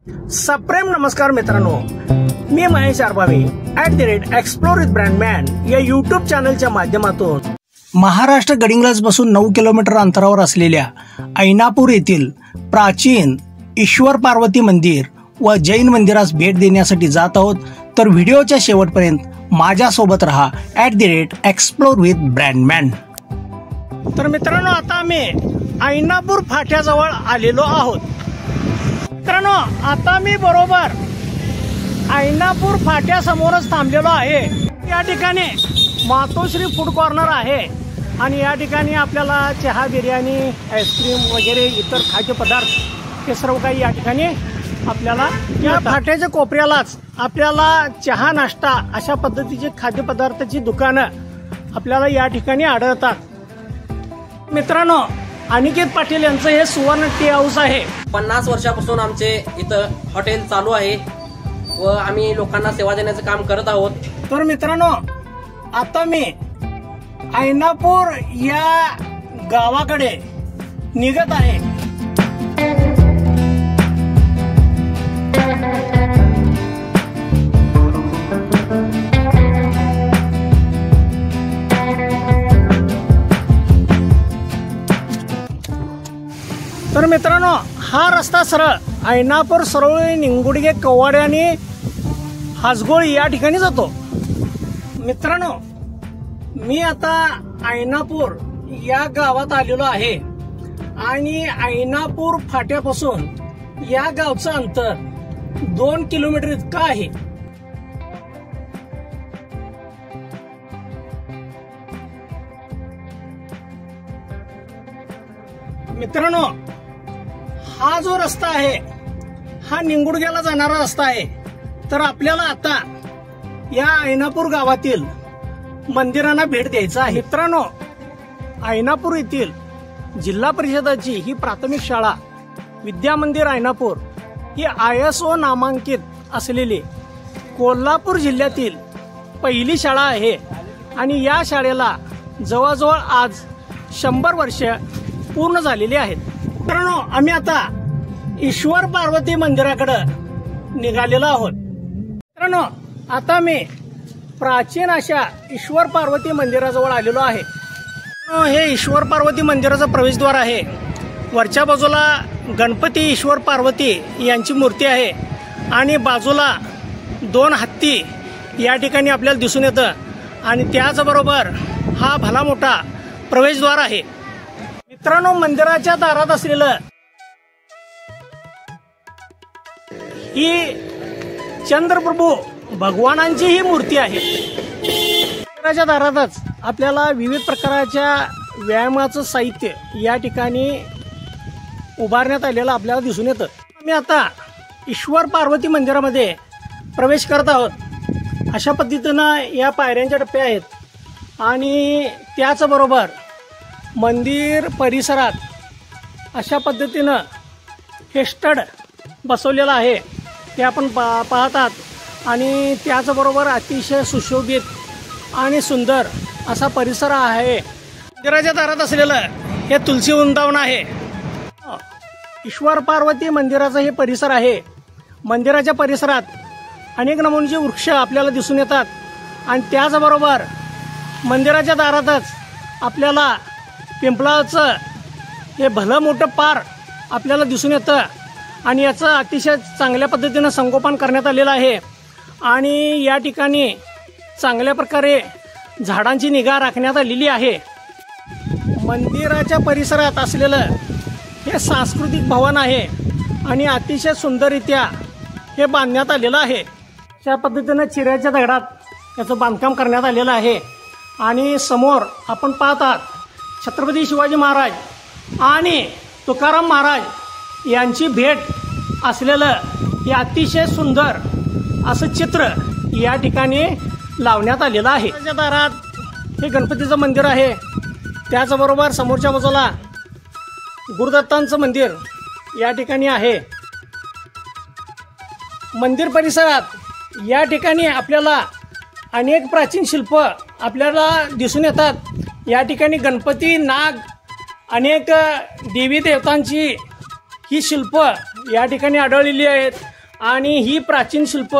सप्रेम नमस्कार मित्रांनो, मी महेश आरबावे @एक्सप्लोर विथ ब्रँडमॅन या यूट्यूब चॅनलच्या माध्यमातून महाराष्ट्र गडिंग्लज पासून 9 किलोमीटर अंतरावर असलेल्या ऐनापूर येथील प्राचीन ईश्वर पार्वती मंदिर व जैन मंदिरास भेट देण्यासाठी जात आहोत। तर व्हिडिओच्या शेवटपर्यंत माझ्यासोबत रहा @एक्सप्लोर विथ ब्रँडमॅन। तर मित्रांनो, आता आम्ही ऐनापूर फाट्याजवळ आलेलो आहोत। मित्रांनो, आता मी बरोबर ऐनापूर फाट्यासमोरच थांबलेलो आहे। या ठिकाणी मातोश्री फूड कॉर्नर आहे आणि या ठिकाणी आपल्याला चहा, बिर्याणी, आईस्क्रीम वगैरे इतर खाद्यपदार्थ हे सर्व काही या ठिकाणी आपल्याला या फाट्याच्या कोपऱ्यालाच आपल्याला चहा, नाश्ता अशा पद्धतीचे खाद्यपदार्थाची दुकानं आपल्याला या ठिकाणी आढळतात। मित्रांनो, अनिकेत पाटील यांचं हे सुवर्ण टी हाऊस आहे। 50 वर्षापासून आमचे इथं हॉटेल चालू आहे व आम्ही लोकांना सेवा देण्याचं काम करत आहोत। तर मित्रांनो, आता मी ऐनापूर या गावाकडे निघत आहे। तर मित्रांनो, हा रस्ता सरळ ऐनापूर, सरोळी, निंगुडगे, कव्वाडे आणि हासगोळी या ठिकाणी जातो। मित्रांनो, मी आता ऐनापूर या गावात आलेलो आहे आणि ऐनापूर फाट्यापासून या गावचं अंतर 2 किलोमीटर इतकं आहे। मित्रांनो, हा जो रस्ता आहे हा निंगुडग्याला जाणारा रस्ता आहे। तर आपल्याला आता या ऐनापूर गावातील मंदिरांना भेट द्यायचं आहे। मित्रांनो, ऐनापूर येथील जिल्हा परिषदाची ही प्राथमिक शाळा विद्या मंदिर ऐनापूर ही ISO नामांकित असलेली कोल्हापूर जिल्ह्यातील पहिली शाळा आहे आणि या शाळेला जवळजवळ आज 100 वर्ष पूर्ण झालेली आहेत। मित्रांनो, आम्ही आता ईश्वर पार्वती मंदिराकडे निघालेलो आहोत। मित्रांनो, आता मी प्राचीन अशा ईश्वर पार्वती मंदिराजवळ आलेलो आहे। हे ईश्वर पार्वती मंदिराचं प्रवेशद्वार आहे। वरच्या बाजूला गणपती, ईश्वर पार्वती यांची मूर्ती आहे आणि बाजूला 2 हत्ती या ठिकाणी आपल्याला दिसून येतं आणि त्याचबरोबर हा भला मोठा प्रवेशद्वार आहे। मित्रांनो, मंदिराच्या दारात असलेलं ही चंद्रप्रभू भगवानांची ही मूर्ती आहे। मंदिराच्या दारातच आपल्याला विविध प्रकारच्या व्यायामाचं साहित्य या ठिकाणी उभारण्यात आलेलं आपल्याला दिसून येतं। आम्ही आता ईश्वर पार्वती मंदिरामध्ये प्रवेश करत आहोत। अशा पद्धतीनं या पायऱ्यांच्या टप्पे आहेत आणि त्याचबरोबर मंदिर परिसरात अशा पद्धतीनं हे स्टड बसवलेलं आहे, ते आपण पाहतात आणि त्याचबरोबर अतिशय सुशोभित आणि सुंदर असा परिसर आहे। मंदिराच्या दारात असलेलं हे तुलसी वृंदावन आहे। ईश्वर पार्वती मंदिराचा हे परिसर आहे। मंदिराच्या परिसरात अनेक नमुन्याचे वृक्ष आपल्याला दिसून येतात आणि त्याचबरोबर मंदिराच्या दारातच आपल्याला पिंपळाचं हे भलं मोठं पार आपल्याला दिसून येतं आणि याचं अतिशय चांगल्या पद्धतीनं संगोपन करण्यात आलेलं आहे आणि या ठिकाणी चांगल्या प्रकारे झाडांची निगा राखण्यात आलेली आहे। मंदिराच्या परिसरात असलेलं हे सांस्कृतिक भवन आहे आणि अतिशय सुंदररित्या हे बांधण्यात आलेलं आहे। अशा पद्धतीनं चिऱ्याच्या दगडात याचं बांधकाम करण्यात आलेलं आहे आणि समोर आपण पाहतात छत्रपती शिवाजी महाराज आणि तुकाराम महाराज यांची भेट असलेलं हे अतिशय सुंदर असं चित्र या ठिकाणी लावण्यात आलेलं आहे। त्याच्या दारात हे गणपतीचं मंदिर आहे, त्याचबरोबर समोरच्या बाजूला गुरुदत्तांचं मंदिर या ठिकाणी आहे। मंदिर परिसरात या ठिकाणी आपल्याला अनेक प्राचीन शिल्प आपल्याला दिसून येतात। या ठिकाणी गणपती, नाग, अनेक देवी देवतांची ही शिल्प या ठिकाणी आढळलेली आहेत आणि ही प्राचीन शिल्प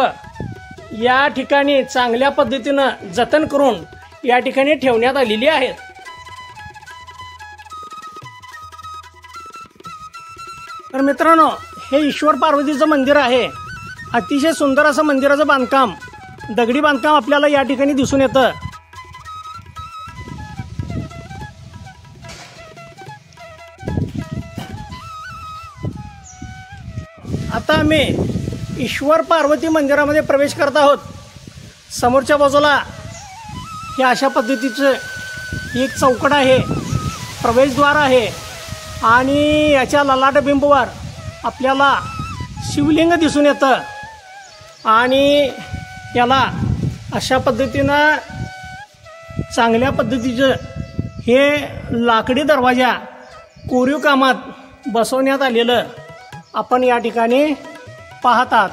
या ठिकाणी चांगल्या पद्धतीनं जतन करून या ठिकाणी ठेवण्यात आलेली आहेत. तर मित्रांनो, हे ईश्वर पार्वतीचं मंदिर आहे. अतिशय सुंदर असं मंदिराचं बांधकाम, दगडी बांधकाम आपल्याला या ठिकाणी दिसून येतं. आता आम्ही ईश्वर पार्वती मंदिरामध्ये प्रवेश करत आहोत. समोरच्या बाजूला हे अशा पद्धतीचं एक चौकट आहे, प्रवेशद्वार आहे आणि याच्या ललाट बिंबवर आपल्याला शिवलिंग दिसून येतं आणि याला अशा पद्धतीनं चांगल्या पद्धतीचं हे लाकडी दरवाजा कोरीव कामात बसवण्यात आलेलं आपण या ठिकाणी पाहतात.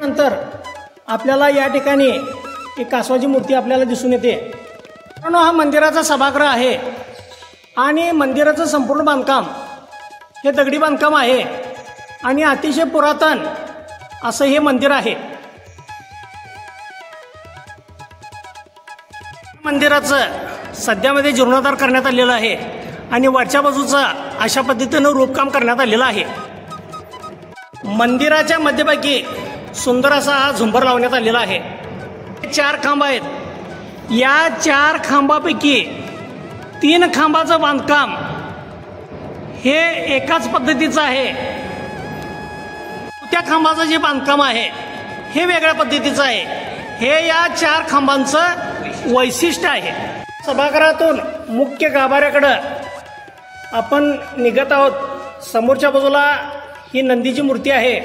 नंतर आपल्याला या ठिकाणी एक कासवाची मूर्ती आपल्याला दिसून येते. हा मंदिराचा सभागृह आहे आणि मंदिराचं संपूर्ण बांधकाम हे दगडी बांधकाम आहे आणि अतिशय पुरातन असं हे मंदिर आहे. मंदिराचं सध्यामध्ये जीर्णोद्धार करण्यात आलेलं आहे आणि वरच्या बाजूचं अशा पद्धतीनं रूपकाम करण्यात आलेलं आहे. मंदिराच्या मध्यभागी सुंदर असा हा झुंबर लावण्यात आलेला आहे. 4 खांब आहेत. या 4 खांबापैकी 3 खांबाचं बांधकाम हे एकाच पद्धतीचं आहे. त्या खांबाचं जे बांधकाम आहे हे वेगळ्या पद्धतीचं आहे. हे या 4 खांबांचं वैशिष्ट्य आहे. सभागृहातून मुख्य गाभाऱ्याकडं आपण निघत आहोत. समोरच्या बाजूला ही नंदीची मूर्ती आहे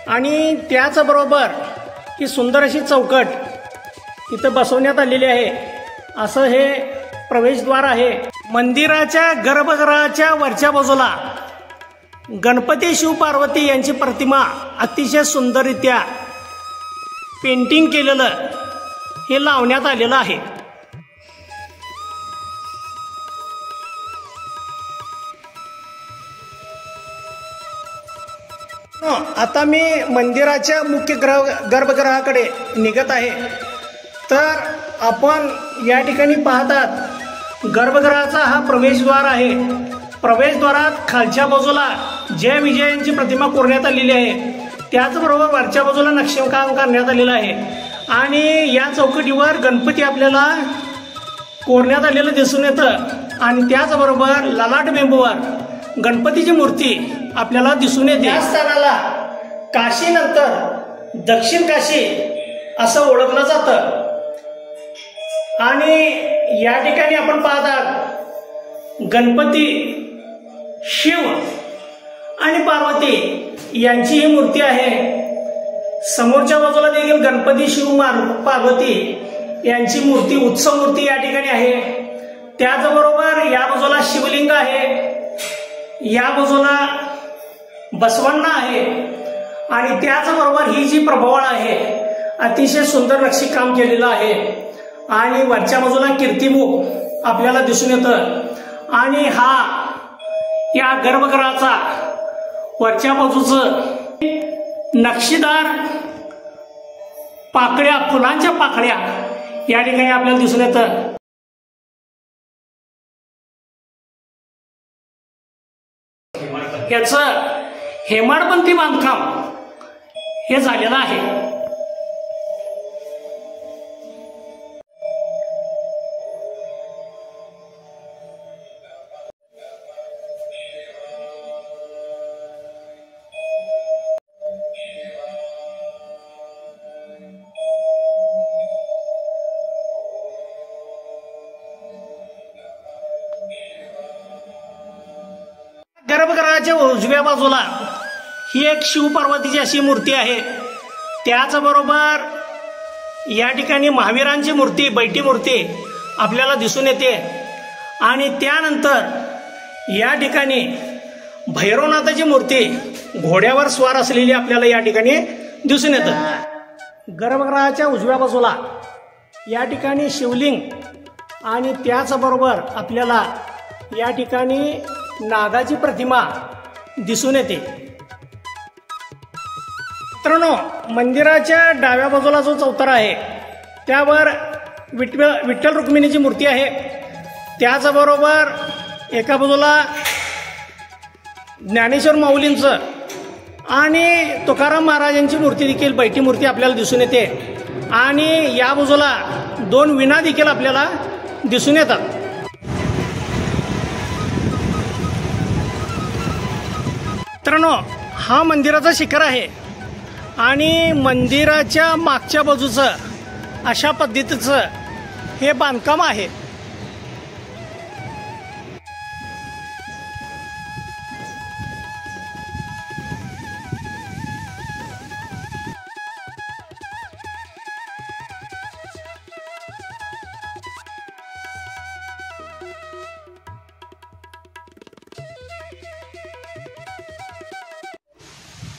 आणि त्याचबरोबर ही सुंदर अशी चौकट इथं बसवण्यात आलेली आहे. असं हे प्रवेशद्वार आहे. मंदिराच्या गर्भगृहाच्या वरच्या बाजूला गणपती शिव पार्वती यांची प्रतिमा अतिशय सुंदररित्या पेंटिंग केलेलं हे लावण्यात आलेलं आहे. आता मी मंदिराच्या मुख्य गर्भगृहाकडे निघत आहे. तर आपण या ठिकाणी पाहतात गर्भगृहाचा हा प्रवेशद्वार आहे. प्रवेशद्वारात खालच्या बाजूला जय विजय यांची प्रतिमा कोरण्यात आलेली आहे. त्याचबरोबर वरच्या बाजूला नक्षीकाम करण्यात आलेलं आहे आणि या चौकटीवर गणपती आपल्याला कोरण्यात आलेलं दिसून येतं आणि त्याचबरोबर ललाट बिंबवर गणपतीची मूर्ती आपल्याला दिसून येते. या स्थानाला काशीनंतर दक्षिण काशी असं ओळखलं जातं आणि या ठिकाणी आपण पाहतात गणपती शिव आणि पार्वती यांची ही मूर्ती आहे. समोरच्या बाजूला देखील गणपती शिव पार्वती यांची मूर्ती उत्सव मूर्ती या ठिकाणी आहे. त्याचबरोबर या बाजूला शिवलिंग आहे, या बाजूला बसवण्णा आहे आणि त्याचबरोबर ही जी प्रभावळ आहे अतिशय सुंदर नक्षीकाम केलेलं आहे आणि वरच्या बाजूला कीर्तिमुख आपल्याला दिसून येतं आणि हा या गर्भगृहाचा वरच्या बाजूचं नक्षीदार पाकळ्या, फुलांच्या पाकळ्या या ठिकाणी आपल्याला दिसून येतं. याचं हेमाडपंथी बांधकाम हे झालेलं आहे. गर्भगृहाच्या उजव्या बाजूला ही एक शिवपार्वतीची अशी मूर्ती आहे. त्याचबरोबर या ठिकाणी महावीरांची मूर्ती, बैठी मूर्ती आपल्याला दिसून येते आणि त्यानंतर या ठिकाणी भैरवनाथाची मूर्ती घोड्यावर स्वार असलेली आपल्याला या ठिकाणी दिसून येतं. गर्भगृहाच्या उजव्या बाजूला या ठिकाणी शिवलिंग आणि त्याचबरोबर आपल्याला या ठिकाणी नागाची प्रतिमा दिसून येते। मित्रांनो, मंदिराच्या डाव्या बाजूला जो चौथरा आहे त्यावर विठ्ठल रुक्मिणीची मूर्ती आहे। त्याचबरोबर एका बाजूला ज्ञानेश्वर माऊलींचं आणि तुकाराम महाराजांची मूर्ती देखील, बैठी मूर्ती आपल्याला दिसून येते। आणि या बाजूला 2 विणा देखील आपल्याला दिसून येतात। मित्रांनो, हा मंदिराचा शिखर आहे आणि मंदिराच्या मागच्या बाजूचं अशा पद्धतीचं हे बांधकाम आहे।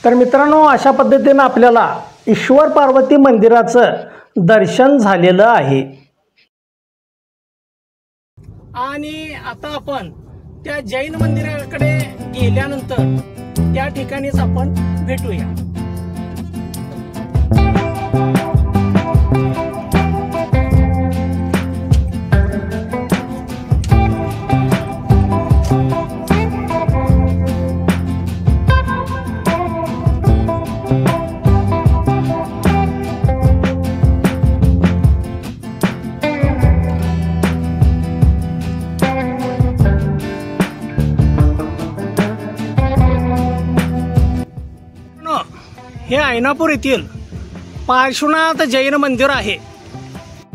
तर मित्रांनो, अशा पद्धतीने आपल्याला ईश्वर पार्वती मंदिराचं दर्शन झालेलं आहे। आणि आता आपण त्या जैन मंदिराकडे गेल्यानंतर त्या ठिकाणीच आपण भेटूया। हे ऐनापूर येथील पार्श्वनाथ जैन मंदिर आहे।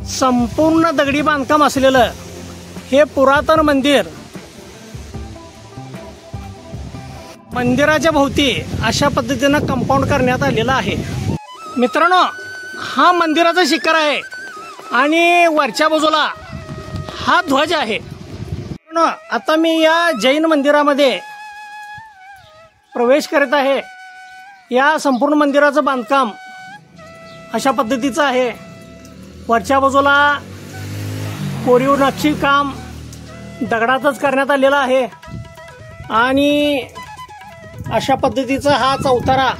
संपूर्ण दगडी बांधकाम असलेलं हे पुरातन मंदिर मंदिराच्या भोवती अशा पद्धतीनं कंपाऊंड करण्यात आलेलं आहे। मित्रांनो, हा मंदिराचा शिखर आहे आणि वरच्या बाजूला हा ध्वज आहे। आता मी या जैन मंदिरामध्ये प्रवेश करत आहे। या संपूर्ण मंदिराचं बांधकाम अशा पद्धतीचं आहे। वरच्या बाजूला कोरीव नक्षी काम दगडातच करण्यात आलेलं आहे आणि अशा पद्धतीचा हा चौथरा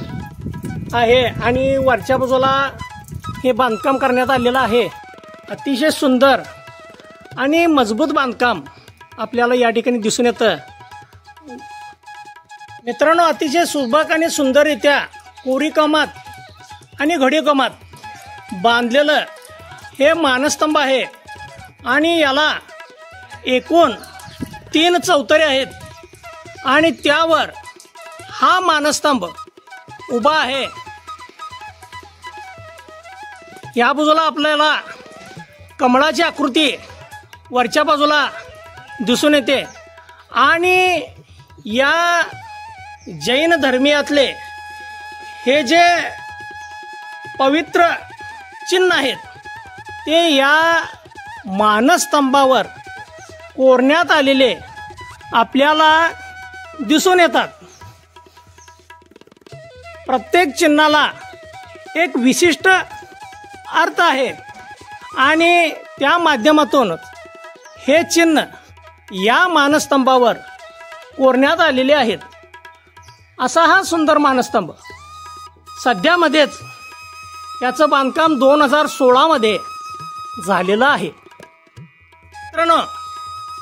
आहे आणि वरच्या बाजूला हे बांधकाम करण्यात आलेलं आहे। अतिशय सुंदर आणि मजबूत बांधकाम आपल्याला या ठिकाणी दिसून येतं। मित्रांनो, अतिशय सुबक आणि सुंदररित्या कोरीवकामात आणि घडीवकामात बांधलेलं हे मानस्तंभ आहे आणि याला एकूण 3 चौतरे आहेत आणि त्यावर हा मानस्तंभ उभा आहे। या बाजूला आपल्याला कमळाची आकृती वरच्या बाजूला दिसून येते आणि या जैन धर्मीयातले हे जे पवित्र चिन्ह आहेत ते या मानस्तंभावर कोरण्यात आलेले आपल्याला दिसून येतात। प्रत्येक चिन्हाला एक विशिष्ट अर्थ आहे आणि त्या माध्यमातून हे चिन्ह या मानस्तंभावर कोरण्यात आलेले आहेत। असा हा सुंदर मानस्तंभ सध्यामध्येच याचं बांधकाम 2016 मध्ये झालेलं आहे। मित्रांनो,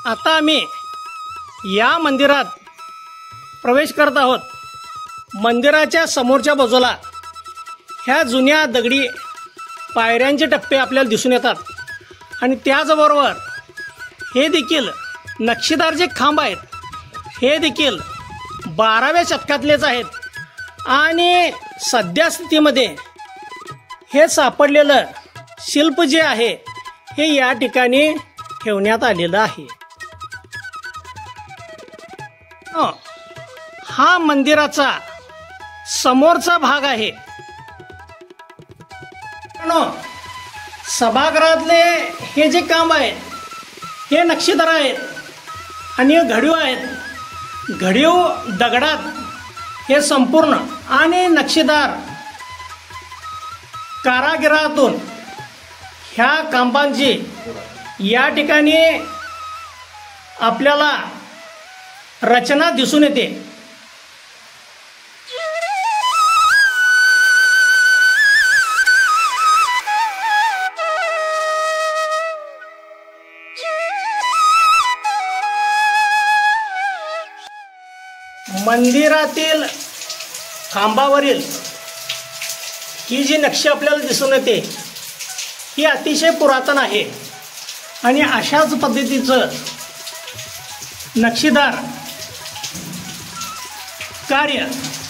आता आम्ही या मंदिरात प्रवेश करत आहोत। मंदिराच्या समोरच्या बाजूला ह्या जुन्या दगडी पायऱ्यांचे टप्पे आपल्याला दिसून येतात आणि त्याचबरोबर हे देखील नक्षीदार जे खांब आहेत हे देखील 12व्या शतकातलेच आहेत आणि सध्या स्थितीमध्ये हे सापडलेलं शिल्प जे आहे हे या ठिकाणी ठेवण्यात आलेलं आहे। हा मंदिराचा समोरचा भाग आहे। सभागृहातले हे जे काम आहे हे नक्षीदार आहेत आणि घडीव आहेत। घडीव दगडात हे संपूर्ण आणि नक्षीदार कारागिरातून ह्या खांबांची या ठिकाणी आपल्याला रचना दिसून येते. मंदिरातील खांबावरील ही जी नक्षी आपल्याला दिसून येते ही अतिशय पुरातन आहे आणि अशाच पद्धतीचं नक्षीदार कार्य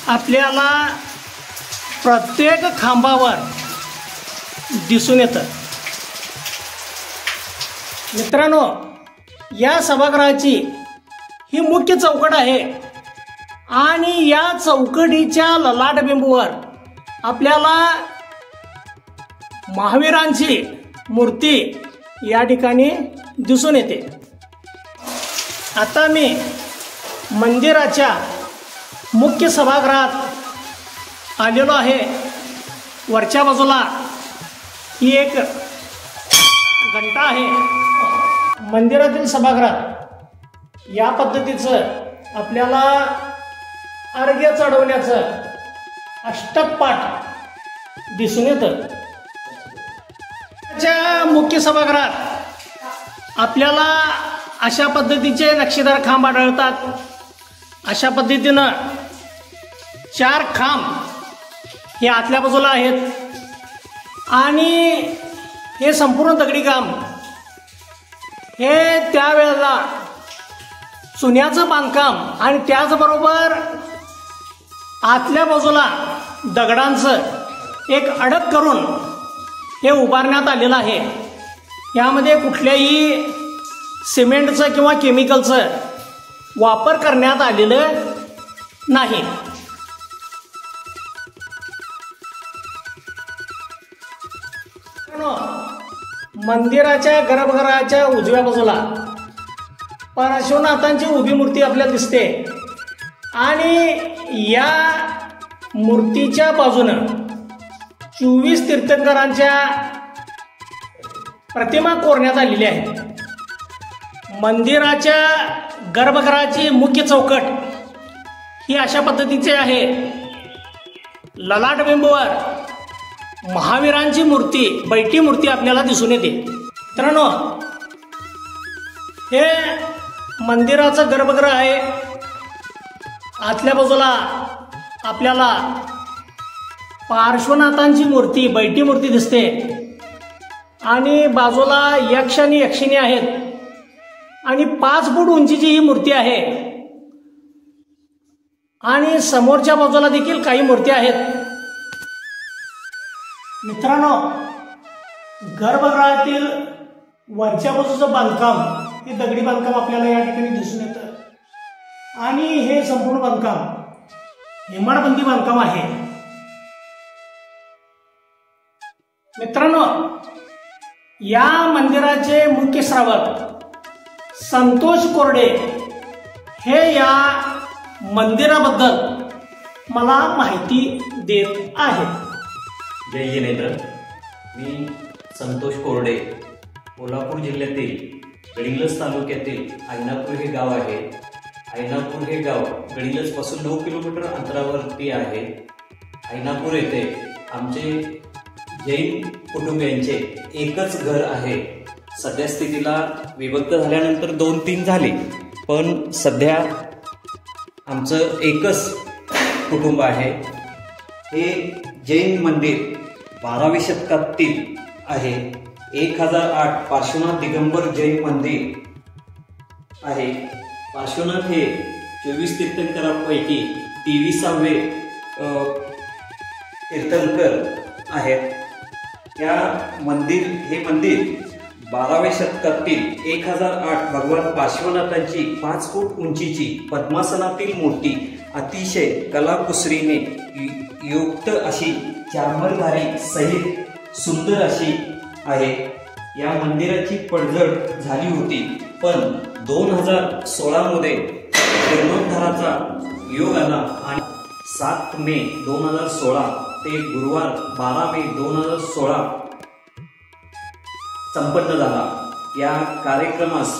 आपल्याला प्रत्येक खांबावर दिसून येतं. मित्रांनो, या सभागृहाची ही मुख्य चौकट आहे आणि या चौकटीच्या ललाटबिंबूवर आपल्याला महावीरांची मूर्ती या ठिकाणी दिसून येते. आता मी मंदिराच्या मुख्य सभागृहात आलेलो आहे. वरच्या बाजूला ही एक घंटा आहे. मंदिरातील सभागृहात या पद्धतीचं आपल्याला अर्घ्य चढवण्याचं अष्टकपाठ दिसून येतं. त्या मुख्य सभागृहात आपल्याला अशा पद्धतीचे नक्षीदार खांब आढळतात. अशा पद्धतीनं 4 खांब हे आतल्या बाजूला आहेत आणि हे संपूर्ण दगडी काम हे त्यावेळेला चुन्याचं बांधकाम आणि त्याचबरोबर आतल्या बाजूला दगडांचं एक अडक करून हे उभारण्यात आलेलं आहे. यामध्ये कुठल्याही सिमेंटचं किंवा केमिकलचं वापर करण्यात आलेलं नाही. मंदिराच्या गर्भगृहाच्या उजव्या बाजूला पार्श्वनाथांची उभी मूर्ती आपल्याला दिसते आणि या मूर्तीच्या बाजूनं 24 तीर्थंकरांच्या प्रतिमा कोरण्यात आलेल्या आहेत. मंदिराच्या गर्भगृहाची मुख्य चौकट ही अशा पद्धतीची आहे. ललाटबिंबूवर महावीरांची मूर्ती, बैठी मूर्ती आपल्याला दिसून येते. मित्रांनो, हे मंदिराचं गर्भगृह आहे. आतल्या बाजूला आपल्याला पार्श्वनाथांची मूर्ती, बैठी मूर्ती दिसते आणि बाजूला यक्ष आणि यक्षिणी आहेत आणि 5 फूट उंचीची ही मूर्ती आहे आणि समोरच्या बाजूला देखील काही मूर्ती आहेत. मित्रांनो, गर्भगृहातील वरच्या बाजूचं बांधकाम हे दगडी बांधकाम आपल्याला या ठिकाणी दिसून येतं आणि हे संपूर्ण बांधकाम हेमाडपंथी बांधकाम आहे. मित्रांनो, या मंदिराचे मुख्य श्रावक संतोष कोरडे हे या मंदिराबद्दल मला माहिती देत आहेत. जय जिनेंद्र. मी संतोष कोरडे, कोल्हापूर जिल्ह्यातील गडिंग्लज तालुक्यातील आयनापूर हे गाव आहे. आयनापूर हे गाव गडिंग्लज पासून 9 किलोमीटर अंतरावरती आहे. आयनापूर येथे आमचे जैन कुटुंबियांचे एकच घर आहे. सध्या स्थितीला विभक्त झाल्यानंतर 2-3 झाले, पण सध्या आमचं एकच कुटुंब आहे. हे जैन मंदिर 12व्या शतकातील आहे. 1008 पार्श्वनाथ दिगंबर जैन मंदिर आहे. पार्श्वनाथ हे 24 तीर्थंकरांपैकी 23वे तीर्थंकर आहेत. हे मंदिर 12व्या शतकातील 1008 भगवान पार्श्वनाथांची 5 फूट उंचीची पद्मासनातील मूर्ती अतिशय कलाकुसरीने युक्त अशी चांबरधारी सहित सुंदर अशी आहे. या मंदिराची पडझड झाली होती, पण 2016 मध्ये जीर्णोद्धाराचा योग आला आणि 7 मे 2016 ते गुरुवार 12 मे 2016 संपन्न झाला. या कार्यक्रमास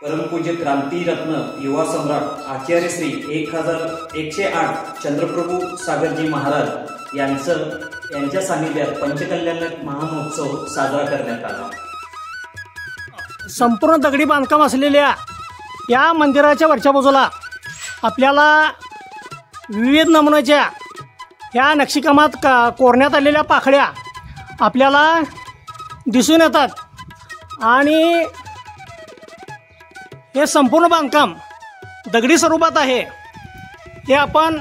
परमपूज्य क्रांतीरत्न युवा सम्राट आचार्य श्री 1108 चंद्रप्रभू सागरजी महाराज यांच्या सानिध्यात पंचकल्याण महामहोत्सव साजरा करण्यात आला। संपूर्ण दगडी बांधकाम असलेल्या या मंदिराच्या वरच्या बाजूला आपल्याला विविध नमुन्याच्या ह्या नक्षीकामात कोरण्यात आलेल्या पाकळ्या आपल्याला दिसून येतात आणि हे संपूर्ण बांधकाम दगडी स्वरूपात आहे हे आपण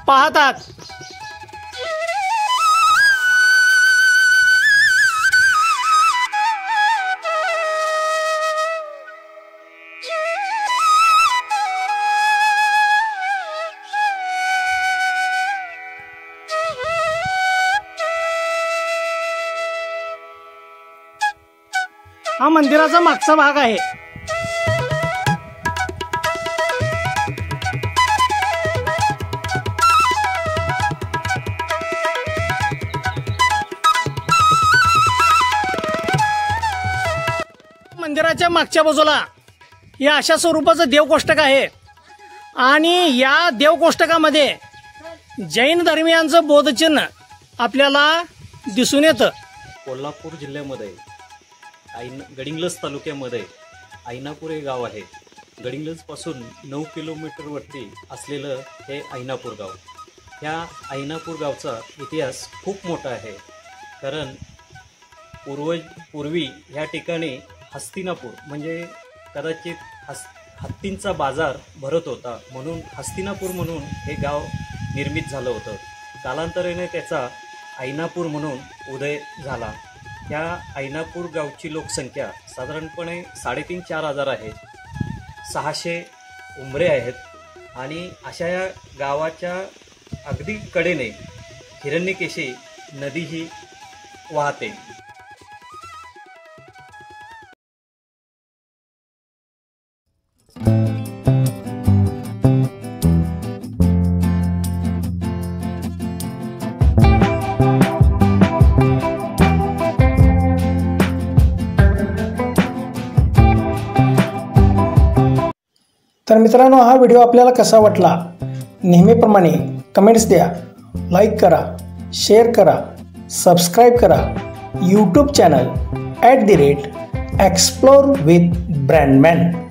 पाहतात। हा मंदिराचा मागचा भाग आहे। मंदिराच्या मागच्या बाजूला या अशा स्वरूपाचं देवकोष्टक आहे आणि या देवकोष्टकामध्ये जैन धर्मियांचं बोधचिन्ह आपल्याला दिसून येतं। कोल्हापूर जिल्ह्यामध्ये गडिंग्लज तालुक्यामध्ये ऐनापूर हे गाव आहे। गडिंग्लजपासून 9 किलोमीटरवरती असलेलं हे ऐनापूर गाव। ह्या ऐनापूर गावचा इतिहास खूप मोठा आहे, कारण पूर्वी ह्या ठिकाणी हस्तिनापूर म्हणजे कदाचित हत्तींचा बाजार भरत होता, म्हणून हस्तिनापूर म्हणून हे गाव निर्मित झालं होतं। कालांतराने त्याचा ऐनापूर म्हणून उदय झाला। या ऐनापूर गावची लोकसंख्या साधारणपणे 3,500-4 हजार आहे। 600 उंबरे आहेत आणि अशा या गावाच्या अगदी कडेने हिरण्यकेशी नदी ही वाहते। तर मित्रांनो, हा व्हिडिओ आपल्याला कसा वाटला नेहमीप्रमाणे कमेंट्स द्या, लाईक करा, शेअर करा, सबस्क्राईब करा यूट्यूब चॅनल @एक्सप्लोर विथ ब्रँडमॅन।